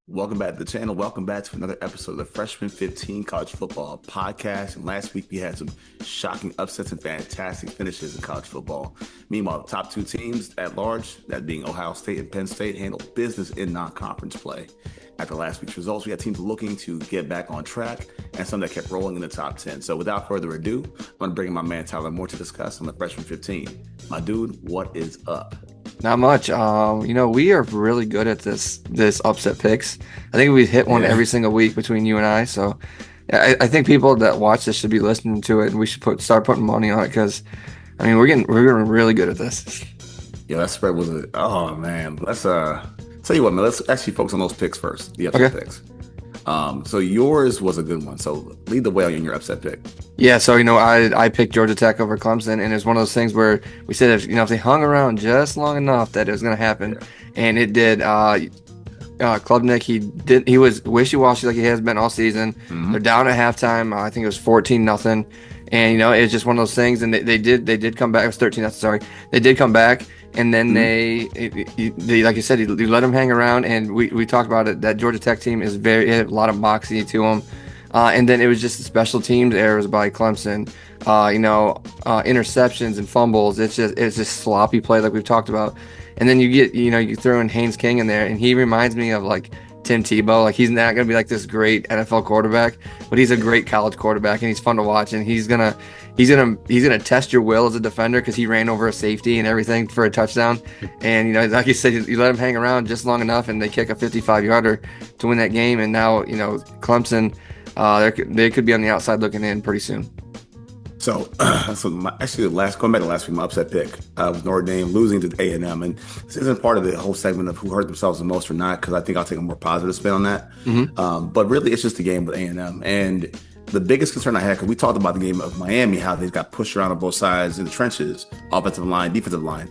Welcome back to the channel. Welcome back to another episode of the Freshman 15 College Football Podcast. And last week we had some shocking upsets and fantastic finishes in college football. Meanwhile, the top two teams at large, that being Ohio State and Penn State, handled business in non-conference play. After last week's results, we had teams looking to get back on track and some that kept rolling in the top 10. So without further ado, I'm going to bring in my man Tyler Moore to discuss on the Freshman 15. My dude, what is up? Not much. We are really good at this upset picks. I think we hit one every single week between you and I. So I think people that watch this should be listening to it, and we should start putting money on it because we're getting really good at this. Yeah, that spread was oh man. Let's tell you what, man. Let's actually focus on those picks first. The upset picks. So yours was a good one. So lead the way on your upset pick. Yeah, so I picked Georgia Tech over Clemson, and it's one of those things where we said if they hung around just long enough that it was going to happen, and it did. Klubnik, he was wishy-washy like he has been all season. Mm-hmm. They're down at halftime. I think it was 14-0, and it's just one of those things. And they did come back. It was 13-0. Sorry, they did come back. And then they like you said, you let them hang around, and we talked about it. That Georgia Tech team is it had a lot of moxie to them, and then it was just the special teams errors by Clemson, interceptions and fumbles. It's just sloppy play like we've talked about, and then you throw in Haynes King in there, and he reminds me of like Tim Tebow. Like he's not going to be like this great NFL quarterback, but he's a great college quarterback, and he's fun to watch, and he's gonna test your will as a defender because he ran over a safety and everything for a touchdown. And like you said, you let him hang around just long enough, and they kick a 55-yarder to win that game. And now Clemson, they could be on the outside looking in pretty soon. So, going back to last week, my upset pick was Notre Dame losing to A&M, and this isn't part of the whole segment of who hurt themselves the most or not, because I think I'll take a more positive spin on that. Mm-hmm. But really, it's just a game with A&M, and the biggest concern I had, because we talked about the game of Miami, how they got pushed around on both sides in the trenches, offensive line, defensive line.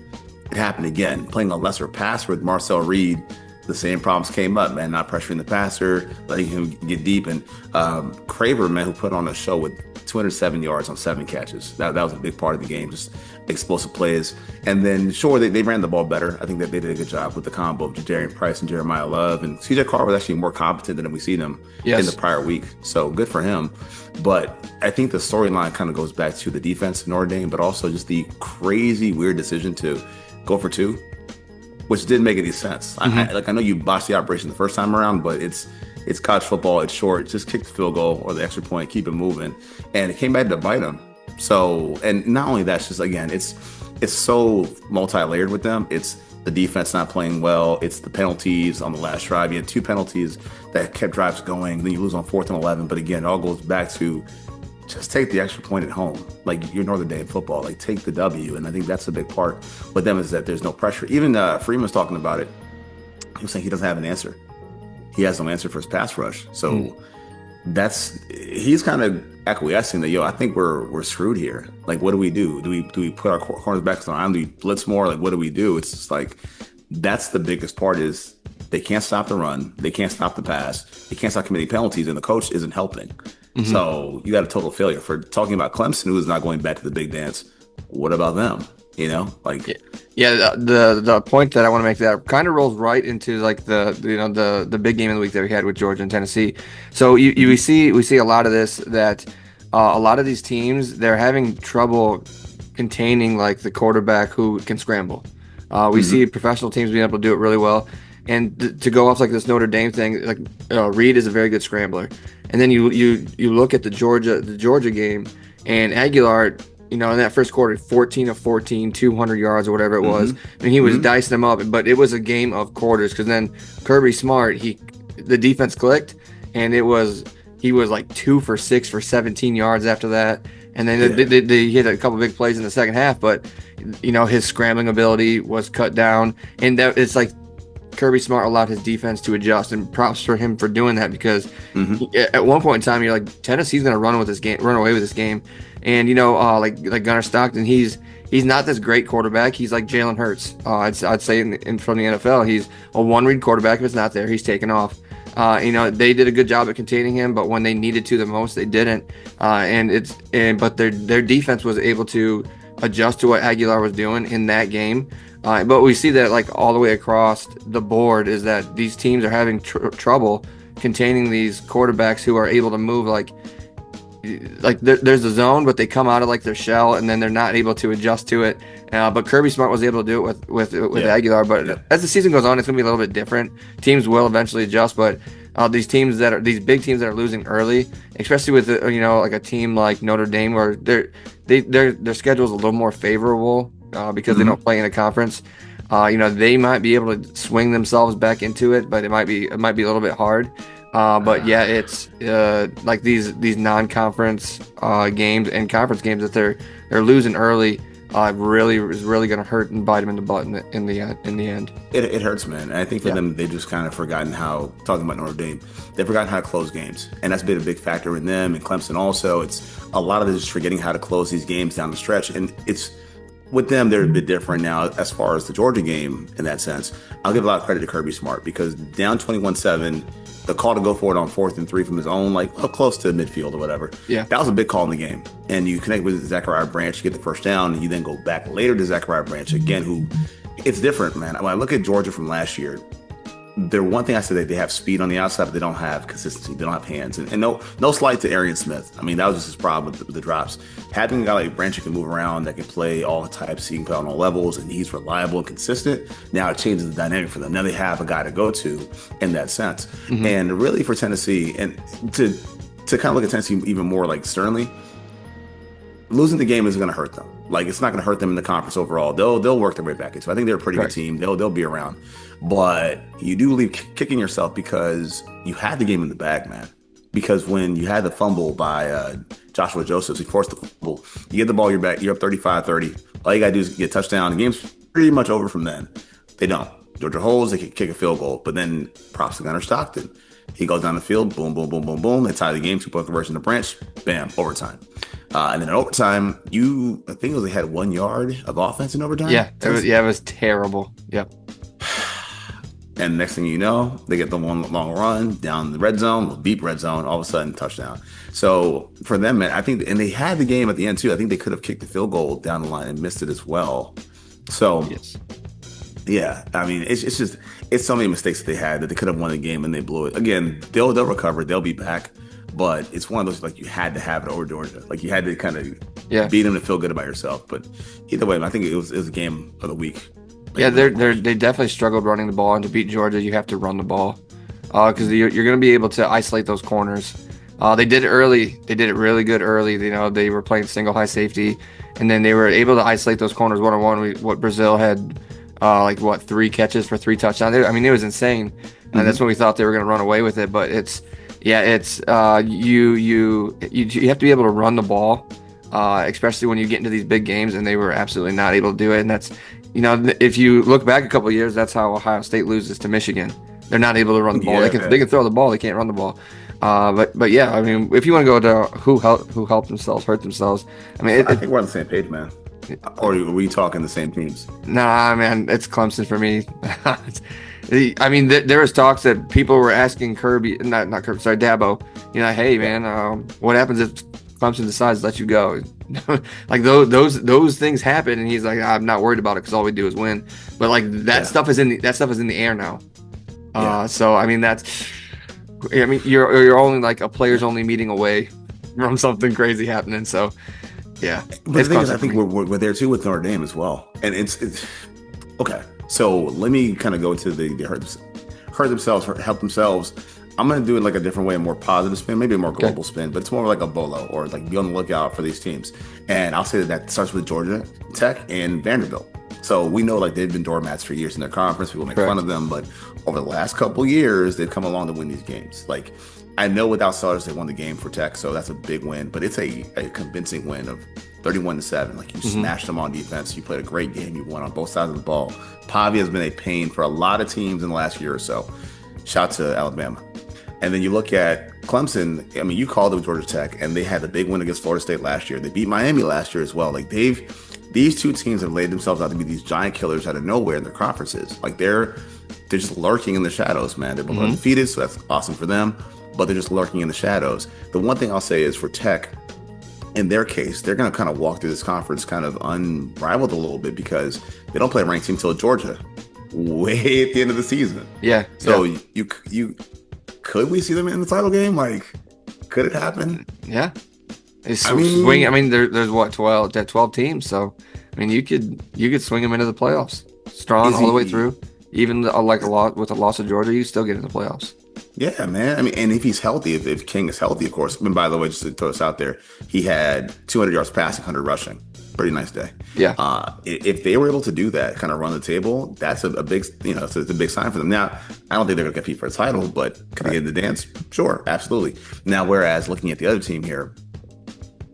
It happened again, playing a lesser passer with Marcel Reed. The same problems came up, man, not pressuring the passer, letting him get deep. And Craver, man, who put on a show with 207 yards on 7 catches. That was a big part of the game, just explosive plays. And then, sure, they ran the ball better. I think that they did a good job with the combo of Jadarian Price and Jeremiah Love. And CJ Carr was actually more competent than we seen him in the prior week. So good for him. But I think the storyline kind of goes back to the defense in Notre Dame, but also just the crazy, weird decision to go for 2. Which didn't make any sense. Mm-hmm. I know you botched the operation the first time around, but it's college football. It's short. Just kick the field goal or the extra point, keep it moving, and it came back to bite them. So, and not only that, it's just again, it's so multi-layered with them. It's the defense not playing well. It's the penalties on the last drive. You had 2 penalties that kept drives going. Then you lose on 4th and 11. But again, it all goes back to just take the extra point at home. Like you're Notre Dame football, like take the W. And I think that's a big part with them is that there's no pressure. Even Freeman's talking about it. He was saying he doesn't have an answer. He has no answer for his pass rush. So he's kind of acquiescing that, I think we're screwed here. Like, what do we do? Do we put our cornerbacks on? Do we blitz more? Like, what do we do? It's just like, that's the biggest part is they can't stop the run. They can't stop the pass. They can't stop committing penalties, and the coach isn't helping. Mm-hmm. So you got a total failure. For talking about Clemson, who is not going back to the big dance, what about them? The point that I want to make that kind of rolls right into like the big game of the week that we had with Georgia and Tennessee. So we see a lot of this, that a lot of these teams, they're having trouble containing like the quarterback who can scramble. We see professional teams being able to do it really well. And to go off like this Notre Dame thing, like Reed is a very good scrambler. And then you look at the Georgia game, and Aguilar, in that first quarter, 14 of 14, 200 yards or whatever it was. And he was dicing them up, but it was a game of quarters, because then Kirby Smart, the defense clicked, and he was like 2 for 6 for 17 yards after that. And then they hit a couple big plays in the second half, but his scrambling ability was cut down, and that it's like Kirby Smart allowed his defense to adjust, and props for him for doing that, because at one point in time you're like, Tennessee's going to run away with this game. And like Gunnar Stockton, he's not this great quarterback. He's like Jalen Hurts. I'd say from the NFL, he's a one-read quarterback. If it's not there, he's taken off. They did a good job at containing him, but when they needed to the most, they didn't. But their defense was able to adjust to what Aguilar was doing in that game. But we see that like all the way across the board is that these teams are having trouble containing these quarterbacks who are able to move like there's a zone, but they come out of like their shell and then they're not able to adjust to it. But Kirby Smart was able to do it with Aguilar. But as the season goes on, it's gonna be a little bit different. Teams will eventually adjust, but these big teams that are losing early, especially with like a team like Notre Dame, where their schedule is a little more favorable because they don't play in a conference. They might be able to swing themselves back into it, but it might be a little bit hard. But yeah, it's like these non-conference games and conference games that they're losing early really is really going to hurt and bite them in the butt in the end. It hurts, man. And I think for them, they've just kind of forgotten how, talking about Notre Dame, they've forgotten how to close games. And that's been a big factor in them and Clemson also. It's a lot of it is forgetting how to close these games down the stretch. And it's with them, they're a bit different now as far as the Georgia game in that sense. I'll give a lot of credit to Kirby Smart because down 21-7, the call to go for it on 4th and 3 from his own, like close to midfield or whatever. Yeah, that was a big call in the game. And you connect with Zachariah Branch, you get the first down, and you then go back later to Zachariah Branch again, who it's different, man. When I look at Georgia from last year, the one thing I said that they have speed on the outside, but they don't have consistency. They don't have hands. And no slight to Arian Smith. I mean, that was just his problem with the drops. Having a guy like Branch who can move around, that can play all types, he can play on all levels, and he's reliable and consistent, now it changes the dynamic for them. Now they have a guy to go to in that sense. Mm-hmm. And really for Tennessee, and to kind of look at Tennessee even more like sternly, losing the game is going to hurt them. Like, it's not going to hurt them in the conference overall. They'll work their way back into it. I think they're a pretty good team. They'll be around. But you do leave kicking yourself because you had the game in the bag, man. Because when you had the fumble by Joshua Josephs, he forced the fumble. You get the ball, you're up 35-30. All you got to do is get a touchdown. The game's pretty much over from then. They don't. Georgia holds, they can kick a field goal. But then props to Gunnar Stockton. He goes down the field, boom, boom, boom, boom, boom. They tie the game, 2-point conversion to Branch, bam, overtime. And then in overtime, I think they had 1 yard of offense in overtime. Yeah, it was terrible. Yep. And next thing you know, they get the one long run down the red zone, deep red zone, all of a sudden touchdown. So for them, man, I think, and they had the game at the end too. I think they could have kicked the field goal down the line and missed it as well. So yes. Yeah, I mean, it's so many mistakes that they had that they could have won the game and they blew it. Again, they'll recover, they'll be back. But it's one of those, like, you had to have it over Georgia. Like, you had to kind of beat them to feel good about yourself. But either way, I think it was a game of the week. Yeah, they definitely struggled running the ball. And to beat Georgia, you have to run the ball because you're going to be able to isolate those corners. They did it early. They did it really good early. They were playing single high safety. And then they were able to isolate those corners one-on-one. What Brazil had, 3 catches for 3 touchdowns. I mean, it was insane. Mm-hmm. And that's when we thought they were going to run away with it. But it's you have to be able to run the ball, especially when you get into these big games, and they were absolutely not able to do it. And that's, if you look back a couple of years, that's how Ohio State loses to Michigan. They're not able to run the ball. Yeah, they can throw the ball, they can't run the ball. But yeah, I mean, if you want to go to who helped themselves, hurt themselves, I mean, I think we're on the same page, man. Or are we talking the same teams? Nah, man, it's Clemson for me. I mean, there was talks that people were asking Kirby, not Kirby, sorry, Dabo. Hey, man, what happens if Clemson decides to let you go? Like those things happen, and he's like, I'm not worried about it because all we do is win. But like that stuff is in the air now. So I mean you're only like a player's only meeting away from something crazy happening. So yeah, but the thing is, I think we're there too with Notre Dame as well, and it's okay. So let me kind of go to the hurt themselves, help themselves. I'm going to do it like a different way, a more positive spin, maybe a more global spin, but it's more like a bolo or like be on the lookout for these teams. And I'll say that starts with Georgia Tech and Vanderbilt. So we know like they've been doormats for years in their conference. People make fun of them, but over the last couple of years, they've come along to win these games. Like I know without Sellers, they won the game for Tech, so that's a big win, but it's a convincing win of 31-7. Like you smashed them on defense. You played a great game. You won on both sides of the ball. Pavia has been a pain for a lot of teams in the last year or so. Shout to Alabama. And then you look at Clemson. I mean, you called it with Georgia Tech, and they had the big win against Florida State last year. They beat Miami last year as well. Like these two teams have laid themselves out to be these giant killers out of nowhere in their conferences. Like they're just lurking in the shadows, man. They're both undefeated, so that's awesome for them. But they're just lurking in the shadows. The one thing I'll say is for Tech, in their case, they're going to kind of walk through this conference kind of unrivaled a little bit because they don't play a ranked team till Georgia, way at the end of the season. Yeah. So you could we see them in the title game? Like, could it happen? Yeah. Swing. I mean, there's what 12 teams. So, I mean, you could swing them into the playoffs strong all the way through. Even with a loss of Georgia, you still get into the playoffs. Yeah, man. I mean, and if he's healthy, if King is healthy, of course. And by the way, just to throw this out there, he had 200 yards passing, 100 rushing. Pretty nice day. Yeah. If they were able to do that, kind of run the table, that's a big, it's a big sign for them. Now, I don't think they're going to compete for a title, but can they get in the dance? Sure, absolutely. Now, whereas looking at the other team here,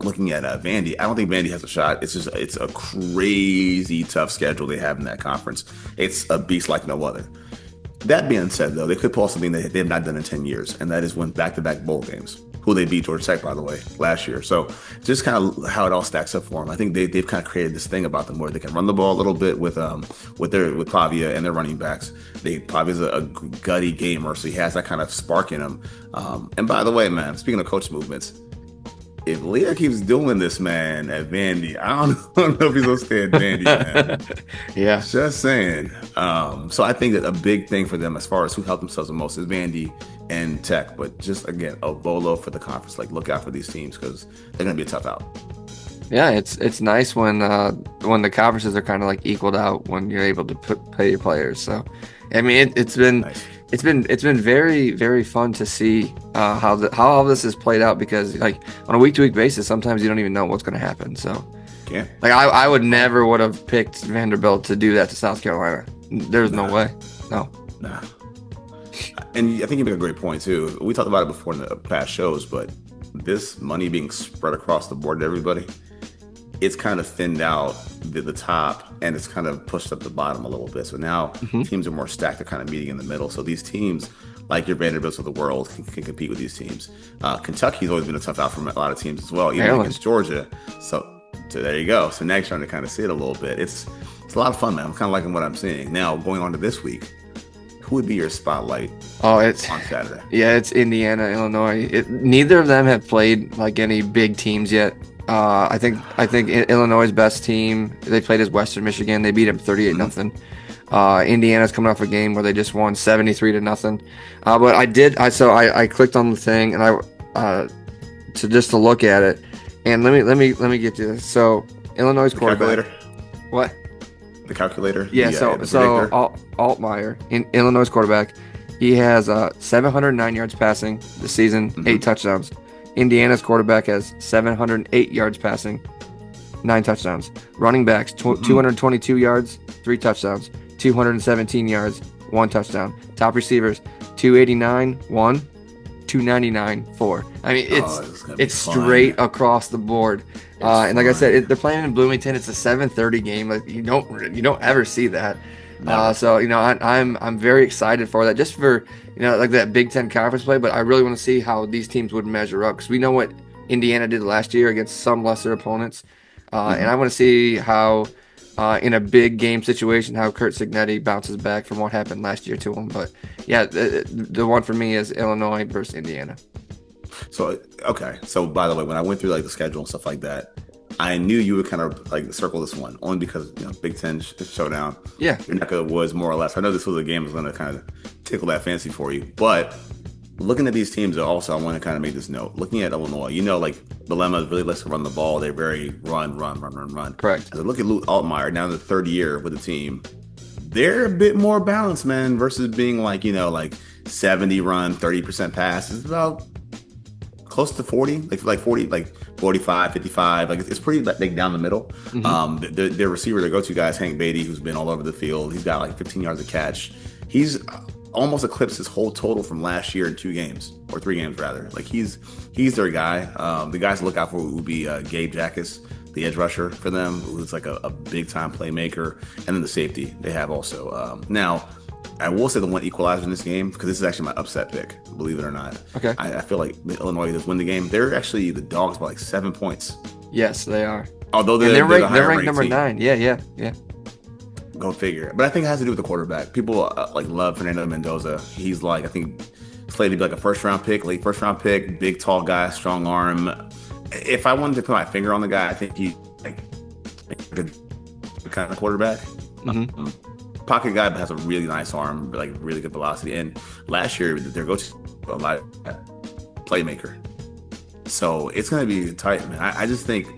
looking at Vandy, I don't think Vandy has a shot. It's a crazy tough schedule they have in that conference. It's a beast like no other. That being said, though, they could pull something that they have not done in 10 years, and that is win back-to-back bowl games, who they beat Georgia Tech, by the way, last year. So just kind of how it all stacks up for them. I think they've kind of created this thing about them where they can run the ball a little bit with Pavia and their running backs. Pavia's a gutty gamer, so he has that kind of spark in him. And by the way, man, speaking of coach movements, if Leah keeps doing this, man, at Vandy, I don't know if he's going to stay at Vandy, man. Yeah. Just saying. So I think that a big thing for them as far as who helped themselves the most is Vandy and Tech. But just, again, a bolo for the conference. Like, look out for these teams because they're going to be a tough out. Yeah, it's nice when the conferences are kind of like equaled out when you're able to pay your players. So, I mean, it's been nice. It's been very, very fun to see how all this has played out because like on a week-to-week basis, sometimes you don't even know what's going to happen. So, yeah, like I would have picked Vanderbilt to do that to South Carolina. There's no way. No. Nah. And I think you make a great point too. We talked about it before in the past shows, but this money being spread across the board to everybody, it's kind of thinned out the top and it's kind of pushed up the bottom a little bit. So now teams are more stacked. They're kind of meeting in the middle. So these teams, like your Vanderbilts of the world, can compete with these teams. Kentucky's always been a tough out for a lot of teams as well, even against Georgia. So there you go. So now you're starting to kind of see it a little bit. It's a lot of fun, man. I'm kind of liking what I'm seeing. Now, going on to this week, who would be your spotlight on Saturday? Yeah, it's Indiana, Illinois. Neither of them have played like any big teams yet. I think Illinois' best team, they played as Western Michigan. They beat them 38-0. Indiana's coming off a game where they just won 73-0. But I clicked on the thing and to look at it, and let me get to this. So Illinois' quarterback. Calculator. What? The calculator. Yeah. So Altmaier, Illinois' quarterback, he has 709 yards passing this season, 8 touchdowns. Indiana's quarterback has 708 yards passing, 9 touchdowns. Running backs, 222 yards, 3 touchdowns. 217 yards, 1 touchdown. Top receivers, 289, 1. 299, 4. I mean, it's straight across the board. And like I said, they're playing in Bloomington. It's a 7:30 game. Like you don't ever see that. So I'm very excited for that, just for like that Big Ten conference play. But I really want to see how these teams would measure up because we know what Indiana did last year against some lesser opponents, and I want to see how in a big game situation how Curt Cignetti bounces back from what happened last year to him. But yeah, the one for me is Illinois versus Indiana. So okay. So by the way, when I went through like the schedule and stuff like that, I knew you would kind of like circle this one only because Big Ten showdown. Yeah, your neck of the woods, more or less. I know this was a game that's going to kind of tickle that fancy for you, but looking at these teams, also I want to kind of make this note. Looking at Illinois, like Dilemma really likes to run the ball. They're very run. Correct. As I look at Luke Altmaier, now in the 3rd year with the team, they're a bit more balanced, man, versus being like 70 run, 30% pass. It's about close to 40, like 40, like 45, 55. Like it's pretty like down the middle. Their receiver, their go-to guy is Hank Beatty, who's been all over the field. He's got like 15 yards a catch. He's almost eclipsed his whole total from last year in 2 games, or 3 games rather. Like he's their guy. The guys to look out for would be Gabe Jackas, the edge rusher for them, who's like a big time playmaker, and then the safety they have also. Now, I will say the one equalizer in this game, because this is actually my upset pick, believe it or not. Okay. I feel like Illinois does win the game. They're actually the dogs by like 7 points. Yes, they are. Although they're ranked number 9. Yeah. Go figure. But I think it has to do with the quarterback. People love Fernando Mendoza. He's like, I think slated to be like a late first round pick, big tall guy, strong arm. if I wanted to put my finger on the guy, I think he like a good kind of quarterback. Mm-hmm. Pocket guy, but has a really nice arm, like really good velocity. And last year, their go-to a lot playmaker. So it's going to be tight, man. I just think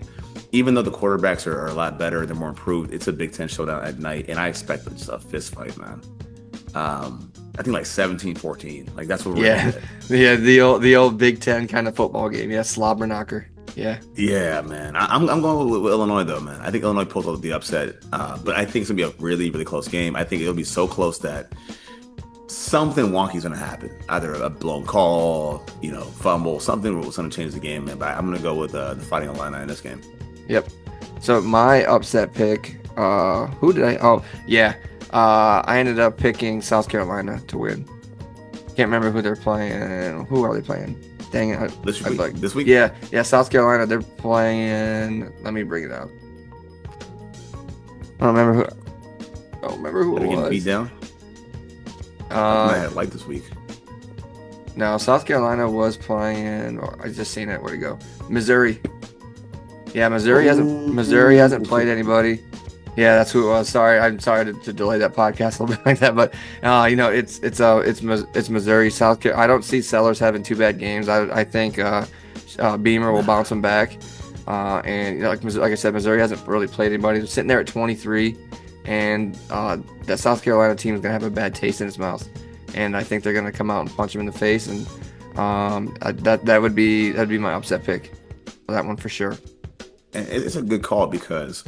even though the quarterbacks are a lot better, they're more improved, it's a Big Ten showdown at night, and I expect just a fist fight, man. I think like 17-14. Like that's what we're Yeah, yeah, the old Big Ten kind of football game. Yeah, slobber knocker. Yeah. Yeah, man. I'm going with Illinois though, man. I think Illinois pulled out the upset, but I think it's gonna be a really, really close game. I think it'll be so close that something wonky is gonna happen. Either a blown call, fumble, something was gonna change the game, man. But I'm gonna go with the Fighting Illini in this game. Yep. So my upset pick. Who did I? Oh, yeah. I ended up picking South Carolina to win. Can't remember who they're playing. Who are they playing? Dang it. This week? Yeah, South Carolina. They're playing. Let me bring it up. I don't remember who it was. Beat down? I had light this week. No, South Carolina was playing. I just seen it. Where'd it go? Missouri. Yeah, Missouri hasn't played anybody. Yeah, that's who it was. Sorry, I'm sorry to delay that podcast a little bit like that, but it's Missouri, South Carolina. I don't see Sellers having two bad games. I think Beamer will bounce them back, and like I said, Missouri hasn't really played anybody. They're sitting there at 23, and that South Carolina team is gonna have a bad taste in its mouth, and I think they're gonna come out and punch them in the face, and that'd be my upset pick for that one for sure. And it's a good call because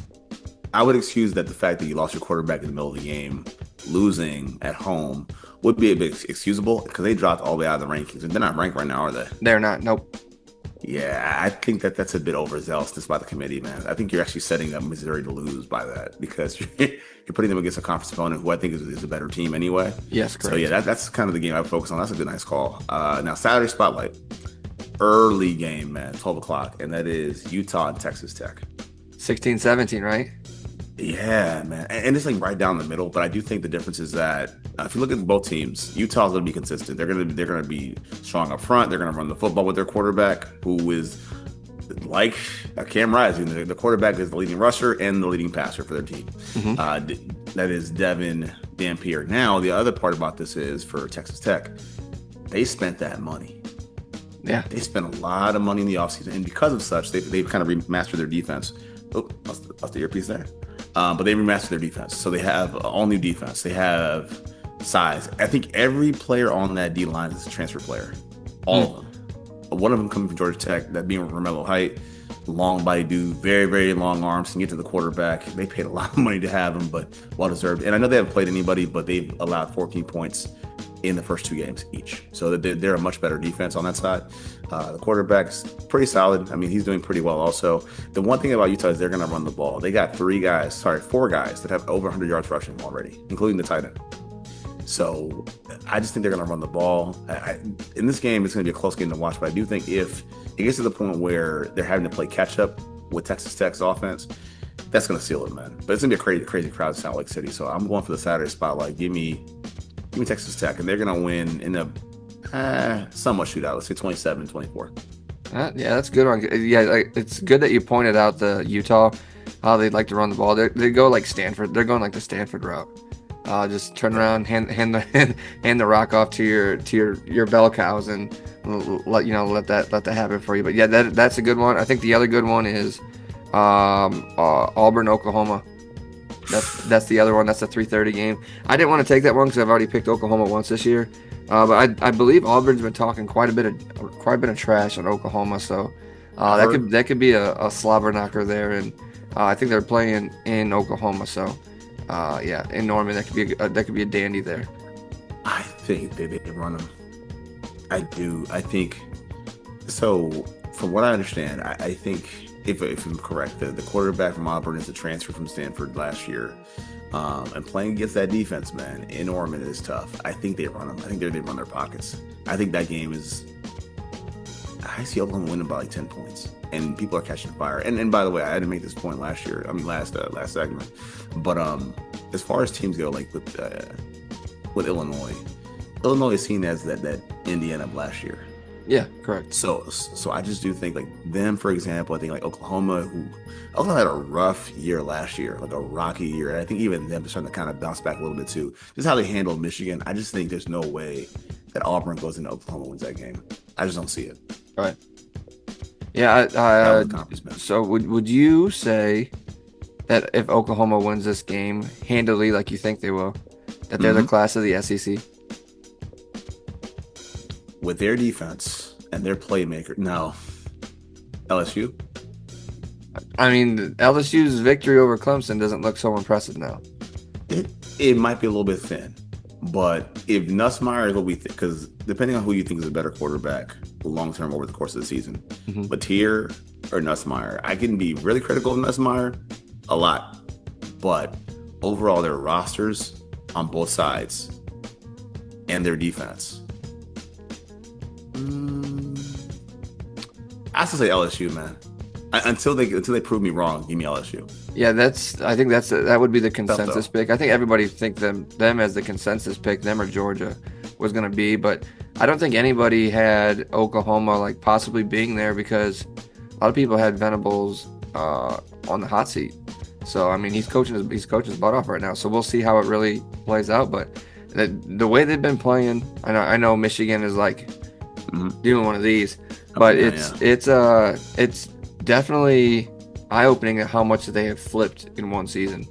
I would excuse that the fact that you lost your quarterback in the middle of the game, losing at home, would be a bit excusable because they dropped all the way out of the rankings. And they're not ranked right now, are they? They're not. Nope. Yeah, I think that's a bit overzealous by the committee, man. I think you're actually setting up Missouri to lose by that because you're putting them against a conference opponent who I think is a better team anyway. Yes, correct. So, yeah, that's kind of the game I focus on. That's a good, nice call. Now, Saturday Spotlight. Early game, man, 12 o'clock, and that is Utah and Texas Tech. 16-17, right? Yeah, man. And it's like right down the middle, but I do think the difference is that if you look at both teams, Utah's going to be consistent. They're going to be strong up front. They're going to run the football with their quarterback, who is like Cam Rising. The quarterback is the leading rusher and the leading passer for their team. Mm-hmm. That is Devin Dampier. Now, the other part about this is for Texas Tech, they spent that money. Yeah, they spent a lot of money in the offseason, and because of such, they've kind of remastered their defense. Oh, lost the earpiece there. But they remastered their defense, so they have all new defense. They have size. I think every player on that D line is a transfer player. All of them. One of them coming from Georgia Tech, that being Romello Height, long body dude, very, very long arms, can get to the quarterback. They paid a lot of money to have him, but well deserved. And I know they haven't played anybody, but they've allowed 14 points in the first two games each. So they're a much better defense on that side. The quarterback's pretty solid. I mean, he's doing pretty well also. The one thing about Utah is they're going to run the ball. They got four guys that have over 100 yards rushing already, including the tight end. So I just think they're going to run the ball. In this game, it's going to be a close game to watch, but I do think if it gets to the point where they're having to play catch up with Texas Tech's offense, that's going to seal it, man. But it's going to be a crazy, crazy crowd in Salt Lake City. So I'm going for the Saturday Spotlight. Give me Texas Tech, and they're going to win in a somewhat shootout. Let's say 27-24. Yeah, that's a good one. Yeah, it's good that you pointed out the Utah, how they'd like to run the ball. They go like Stanford. They're going like the Stanford route. Just turn around, hand the rock off to your bell cows, and let that happen for you. But yeah, that's a good one. I think the other good one is Auburn, Oklahoma. That's the other one. That's a 3:30 game. I didn't want to take that one because I've already picked Oklahoma once this year, but I believe Auburn's been talking quite a bit of trash on Oklahoma, so that could be a slobber knocker there, and I think they're playing in Oklahoma, so in Norman that could be a dandy there. I think they run them. I do. I think so. From what I understand, I think. If I'm correct, the quarterback from Auburn is a transfer from Stanford last year. And playing against that defense, man, in Norman is tough. I think they run them. I think they run their pockets. I think that game is... I see Oklahoma winning by like 10 points. And people are catching fire. And by the way, I had to make this point last segment. But as far as teams go, like with Illinois is seen as that Indiana of last year. Yeah, correct. So I just do think like them, for example. I think like Oklahoma had a rough year last year, like a rocky year, and I think even them just trying to kind of bounce back a little bit too. Just how they handled Michigan, I just think there's no way that Auburn goes into Oklahoma wins that game. I just don't see it. All right. Yeah. That was the conference match. So would you say that if Oklahoma wins this game handily, like you think they will, that they're the class of the SEC? With their defense and their playmaker, no. LSU. I mean, LSU's victory over Clemson doesn't look so impressive now. It might be a little bit thin, but if Nussmeier is what we think, because depending on who you think is a better quarterback long term over the course of the season, Batier or Nussmeier, I can be really critical of Nussmeier a lot, but overall their rosters on both sides and their defense, I still say LSU, man. Until they prove me wrong, give me LSU. Yeah, I think that would be the consensus pick. I think everybody think them as the consensus pick, them or Georgia was going to be, but I don't think anybody had Oklahoma like possibly being there because a lot of people had Venables on the hot seat. So I mean, he's coaching his butt off right now. So we'll see how it really plays out. But the way they've been playing, I know Michigan is like doing one of these, but it's definitely eye-opening at how much they have flipped in one season,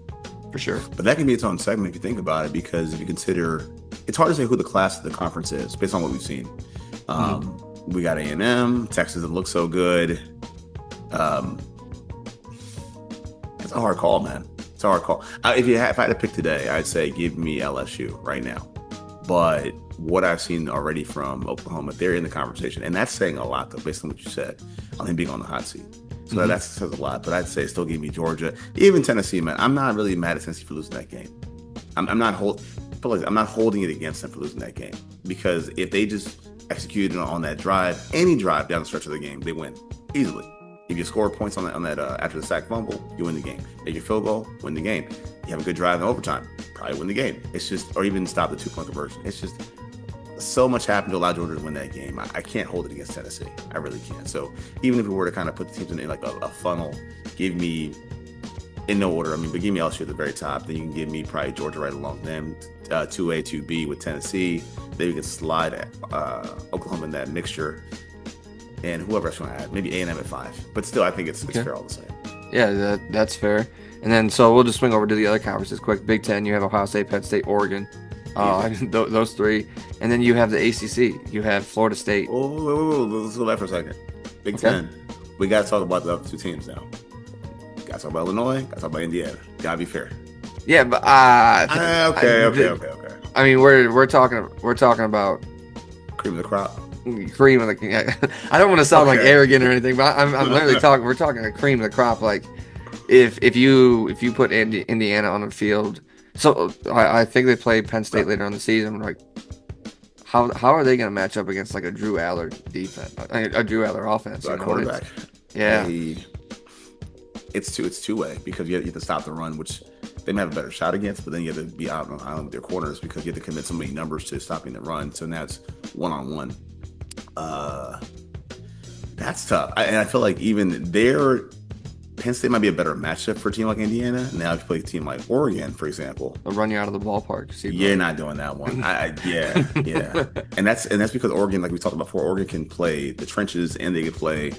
for sure. But that can be its own segment if you think about it, because if you consider, it's hard to say who the class of the conference is based on what we've seen. We got A&M, Texas that looks so good. It's a hard call, man. It's a hard call. If I had to pick today, I'd say give me LSU right now. But what I've seen already from Oklahoma, they're in the conversation, and that's saying a lot, though, based on what you said on him being on the hot seat. So that says a lot. But I'd say still give me Georgia, even Tennessee, man. I'm not really mad at Tennessee for losing that game. I'm not holding it against them for losing that game, because if they just executed on that drive, any drive down the stretch of the game, they win easily. If you score points on that after the sack fumble, you win the game. Make your field goal, win the game. You have a good drive in overtime, probably win the game. It's just, or even stop the 2-point conversion. It's just so much happened to allow Georgia to win that game. I can't hold it against Tennessee. I really can't. So even if we were to kind of put the teams in like a funnel, give me, in no order, but give me LSU at the very top. Then you can give me probably Georgia right along them, 2A, 2B with Tennessee. Then you can slide Oklahoma in that mixture. And whoever else you want to add, maybe A&M at 5. But still, I think it's fair all the same. Yeah, that's fair. And then, so we'll just swing over to the other conferences quick. Big Ten, you have Ohio State, Penn State, Oregon. Those three. And then you have the ACC. You have Florida State. Oh, let's go back for a second. Big Ten. We got to talk about the other two teams now. Got to talk about Illinois. Got to talk about Indiana. Got to be fair. Yeah, but okay. I mean, we're talking about cream of the crop. Cream of the. I don't want to sound like arrogant or anything, but I'm literally talking. We're talking a cream of the crop. Like if you put Indiana on the field, so I think they play Penn State later on the season. Like how are they going to match up against like a Drew Allard defense, a Drew Allard offense? Quarterback. Yeah. It's two-way because you have to stop the run, which they may have a better shot against, but then you have to be out on the island with their corners because you have to commit so many numbers to stopping the run. So now it's one-on-one. That's tough. And I feel like even Penn State might be a better matchup for a team like Indiana. Now, if you play a team like Oregon, for example, they'll run you out of the ballpark. You're not doing that one. Yeah. And that's because Oregon, like we talked about before, Oregon can play the trenches and they can play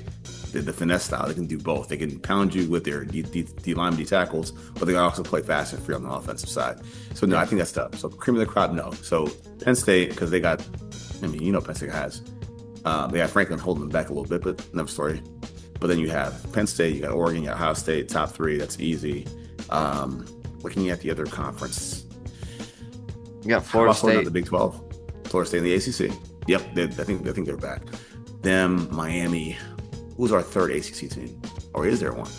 the finesse style. They can do both. They can pound you with their D line, D tackles, but they can also play fast and free on the offensive side. So no, I think that's tough. So cream of the crop, no. So Penn State, because they got, Penn State has. They have Franklin holding them back a little bit, but another story. But then you have Penn State, you got Oregon, you got Ohio State, top three. That's easy. Looking at the other conference, you got Florida State, the Big 12, Florida State, and the ACC. Yep, I think they're back. Them, Miami. Who's our third ACC team, or is there one?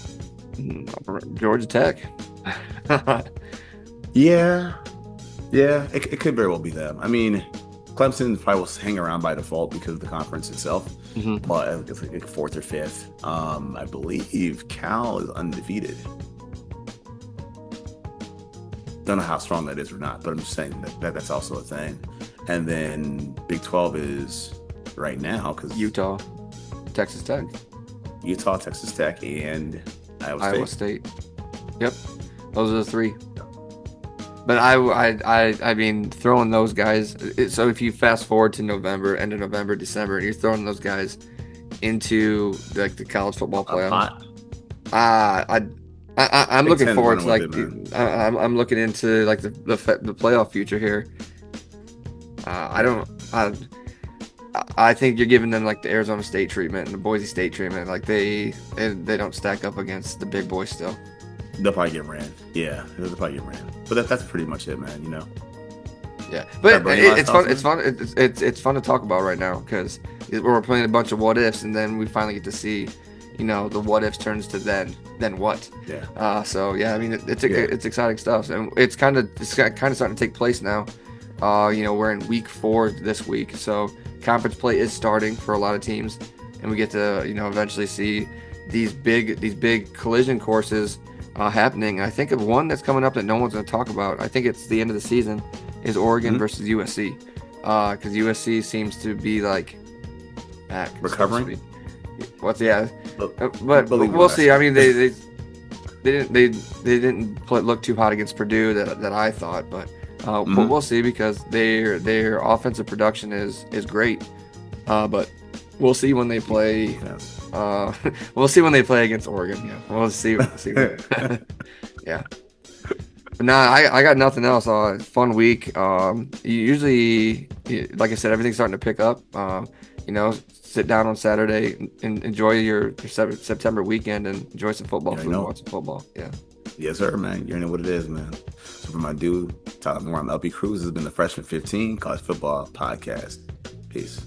Georgia Tech. Yeah, it could very well be them. Clemson probably will hang around by default because of the conference itself, but it's like fourth or fifth. I believe Cal is undefeated. Don't know how strong that is or not, but I'm just saying that's also a thing. And then Big 12 is right now because Utah, Texas Tech, Texas Tech, and Iowa State. Yep, those are the three. But I mean, throwing those guys. So if you fast forward to November, end of November, December, and you're throwing those guys into like the college football playoffs, I'm looking forward to like I'm looking into like the playoff future here. I think you're giving them like the Arizona State treatment and the Boise State treatment. Like they don't stack up against the big boys still. They'll probably get ran. Yeah, they'll probably get ran. But that's pretty much it, man. You know. Yeah, but it's fun. It's fun. It's fun to talk about right now because we're playing a bunch of what ifs, and then we finally get to see, you know, the what ifs turns to then what. Yeah. So yeah, I mean it's exciting stuff, and it's kind of starting to take place now. You know, we're in week 4 this week, so conference play is starting for a lot of teams, and we get to, you know, eventually see these big collision courses happening. I think of one that's coming up that no one's going to talk about. I think it's the end of the season is Oregon versus USC, because USC seems to be like back recovering. But we'll see. I mean, they didn't look too hot against Purdue that I thought, but we'll see because their offensive production is great, but we'll see when they play. We'll see when they play against Oregon. Yeah, we'll see. Yeah. But nah, I got nothing else. Fun week. Usually, like I said, everything's starting to pick up. You know, sit down on Saturday and enjoy your September weekend and enjoy some football. Watch some football. Yeah. Yes, sir, man. You know what it is, man. So for my dude, Tyler Moore, I'm LP Cruz. This has been the Freshman 15 College Football Podcast. Peace.